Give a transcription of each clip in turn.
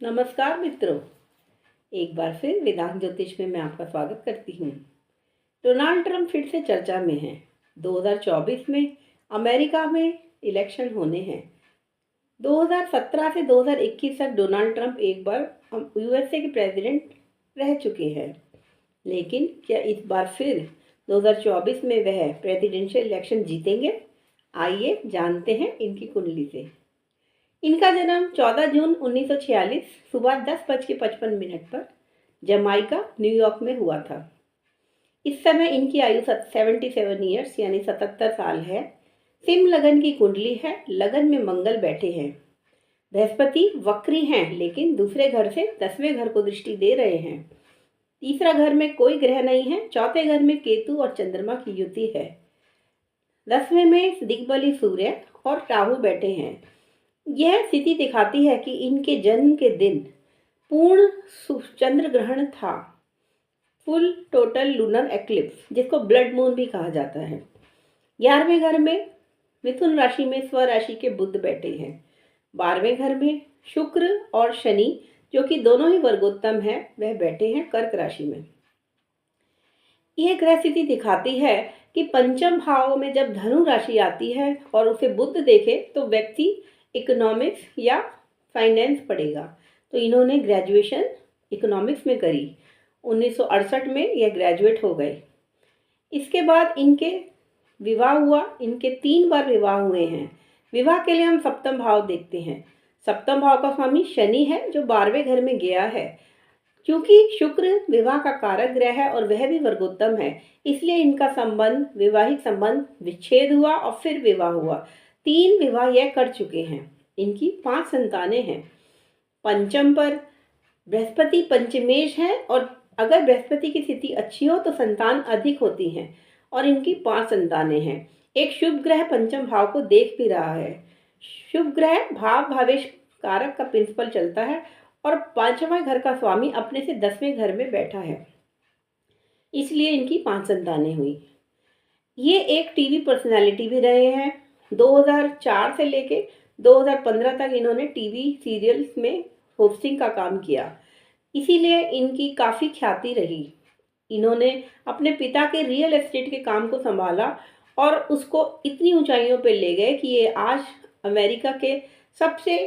नमस्कार मित्रों। एक बार फिर वेदांत ज्योतिष में मैं आपका स्वागत करती हूँ। डोनाल्ड ट्रंप फिर से चर्चा में हैं। 2024 में अमेरिका में इलेक्शन होने हैं। 2017 से 2021 तक डोनाल्ड ट्रंप एक बार यूएसए के प्रेसिडेंट रह चुके हैं, लेकिन क्या इस बार फिर 2024 में वह प्रेसिडेंशियल इलेक्शन जीतेंगे? आइए जानते हैं इनकी कुंडली से। इनका जन्म 14 जून 1946 सुबह 10:55 पर जमाइका, न्यूयॉर्क में हुआ था। इस समय इनकी आयु 77 ईयर्स यानी 77 साल है। सिंह लगन की कुंडली है। लगन में मंगल बैठे हैं। बृहस्पति वक्री हैं, लेकिन दूसरे घर से 10वें घर को दृष्टि दे रहे हैं। तीसरा घर में कोई ग्रह नहीं है। चौथे घर में केतु और चंद्रमा की युति है। 10वें में दिग्बली सूर्य और राहु बैठे हैं। यह स्थिति दिखाती है कि इनके जन्म के दिन पूर्ण चंद्र ग्रहण था, फुल टोटल लूनर एक्लिप्स, जिसको ब्लड मून भी कहा जाता है। 11वें घर में मिथुन राशि में स्वराशि के बुध बैठे हैं। 12वें घर में शुक्र और शनि, जो कि दोनों ही वर्गोत्तम है, वह बैठे हैं कर्क राशि में। यह ग्रह स्थिति दिखाती है कि पंचम भाव में जब धनु राशि आती है और उसे बुध देखे तो व्यक्ति इकोनॉमिक्स या फाइनेंस पढ़ेगा। तो इन्होंने ग्रेजुएशन इकोनॉमिक्स में करी। 1968 में यह ग्रेजुएट हो गए। इसके बाद इनके विवाह हुआ। इनके 3 बार विवाह हुए हैं। विवाह के लिए हम सप्तम भाव देखते हैं। सप्तम भाव का स्वामी शनि है, जो 12वें घर में गया है। क्योंकि शुक्र विवाह का कारक ग्रह है और वह भी वर्गोत्तम है, इसलिए इनका संबंध, वैवाहिक संबंध विच्छेद हुआ और फिर विवाह हुआ। 3 विवाह यह कर चुके हैं। इनकी 5 संतानें हैं। पंचम पर बृहस्पति पंचमेश है, और अगर बृहस्पति की स्थिति अच्छी हो तो संतान अधिक होती हैं, और इनकी 5 संतानें हैं। एक शुभ ग्रह पंचम भाव को देख भी रहा है। शुभ ग्रह भाव भावेश कारक का प्रिंसिपल चलता है, और 5वां घर का स्वामी अपने से 10वें घर में बैठा है, इसलिए इनकी 5 संतानें हुई। ये एक टीवी पर्सनालिटी भी रहे हैं। 2004 से लेके 2015 तक इन्होंने टीवी सीरियल्स में होस्टिंग का काम किया, इसीलिए इनकी काफ़ी ख्याति रही। इन्होंने अपने पिता के रियल एस्टेट के काम को संभाला और उसको इतनी ऊंचाइयों पे ले गए कि ये आज अमेरिका के सबसे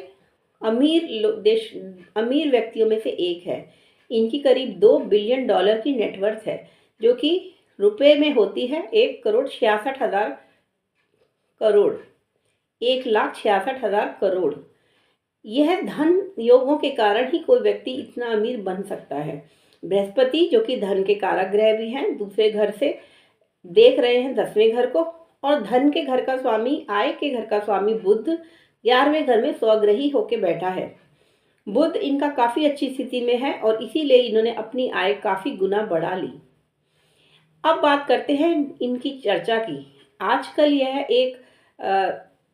अमीर व्यक्तियों में से एक है। इनकी करीब $2 बिलियन की नेटवर्थ है, जो कि रुपए में होती है 1,66,000 करोड़। 1,66,000 करोड़। यह धन योगों के कारण ही कोई व्यक्ति इतना अमीर बन सकता है। बृहस्पति, जो कि धन के कारक ग्रह भी हैं, दूसरे घर से देख रहे हैं 10वें घर को, और धन के घर का स्वामी, आय के घर का स्वामी बुध 11वें घर में स्वग्रही होके बैठा है। बुध इनका काफ़ी अच्छी स्थिति में है और इसीलिए इन्होंने अपनी आय काफ़ी गुना बढ़ा ली। अब बात करते हैं इनकी चर्चा की। आजकल यह एक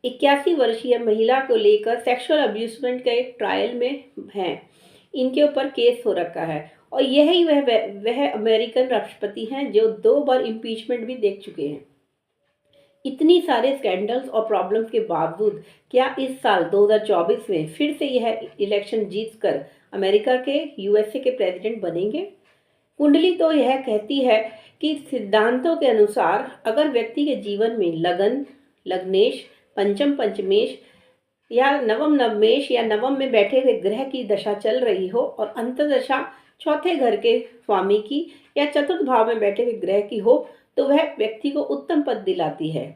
81 वर्षीय महिला को लेकर सेक्सुअल अब्यूजमेंट के एक ट्रायल में हैं। इनके ऊपर केस हो रखा है, और यही वह अमेरिकन राष्ट्रपति हैं जो 2 बार इम्पीचमेंट भी देख चुके हैं। इतनी सारे स्कैंडल्स और प्रॉब्लम्स के बावजूद क्या इस साल 2024 में फिर से यह इलेक्शन जीतकर अमेरिका के, यूएसए के प्रेसिडेंट बनेंगे? कुंडली तो यह कहती है कि सिद्धांतों के अनुसार अगर व्यक्ति के जीवन में लगन, लग्नेश, पंचम पंचमेश या नवम नवमेश या नवम में बैठे हुए ग्रह की दशा चल रही हो, और अंतर्दशा चौथे घर के स्वामी की या चतुर्थ भाव में बैठे हुए ग्रह की हो, तो वह व्यक्ति को उत्तम पद दिलाती है।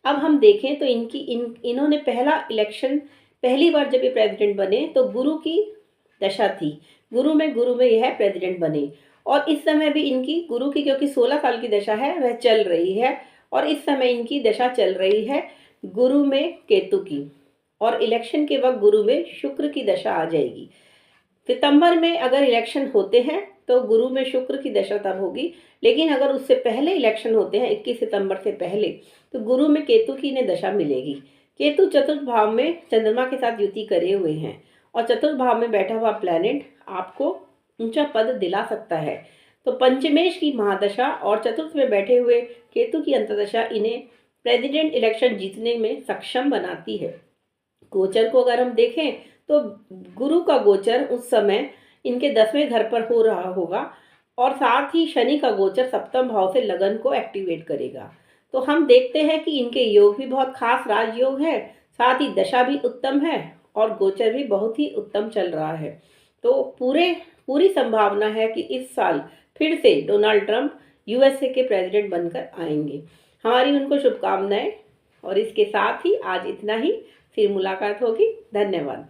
अब हम देखें तो इन्होंने पहली बार जब ये प्रेसिडेंट बने तो गुरु की दशा थी। गुरु में यह प्रेसिडेंट बने, और इस समय भी इनकी गुरु की, क्योंकि 16 साल की दशा है, वह चल रही है, और इस समय इनकी दशा चल रही है गुरु में केतु की, और इलेक्शन के वक्त गुरु में शुक्र की दशा आ जाएगी। सितंबर में अगर इलेक्शन होते हैं तो गुरु में शुक्र की दशा तब होगी, लेकिन अगर उससे पहले इलेक्शन होते हैं 21 सितंबर से पहले, तो गुरु में केतु की इन्हें दशा मिलेगी। केतु चतुर्थ भाव में चंद्रमा के साथ युति करे हुए हैं, और चतुर्थ भाव में बैठा हुआ प्लैनेट आपको ऊंचा पद दिला सकता है। तो पंचमेश की महादशा और चतुर्थ में बैठे हुए केतु की अंतर्दशा इन्हें प्रेसिडेंट इलेक्शन जीतने में सक्षम बनाती है। गोचर को अगर हम देखें तो गुरु का गोचर उस समय इनके 10वें घर पर हो रहा होगा और साथ ही शनि का गोचर सप्तम भाव से लगन को एक्टिवेट करेगा। तो हम देखते हैं कि इनके योग भी बहुत खास राजयोग है, साथ ही दशा भी उत्तम है और गोचर भी बहुत ही उत्तम चल रहा है। तो पूरी संभावना है कि इस साल फिर से डोनाल्ड ट्रंप यूएसए के प्रेसिडेंट बनकर आएंगे। हमारी उनको शुभकामनाएं। और इसके साथ ही आज इतना ही, फिर मुलाकात होगी। धन्यवाद।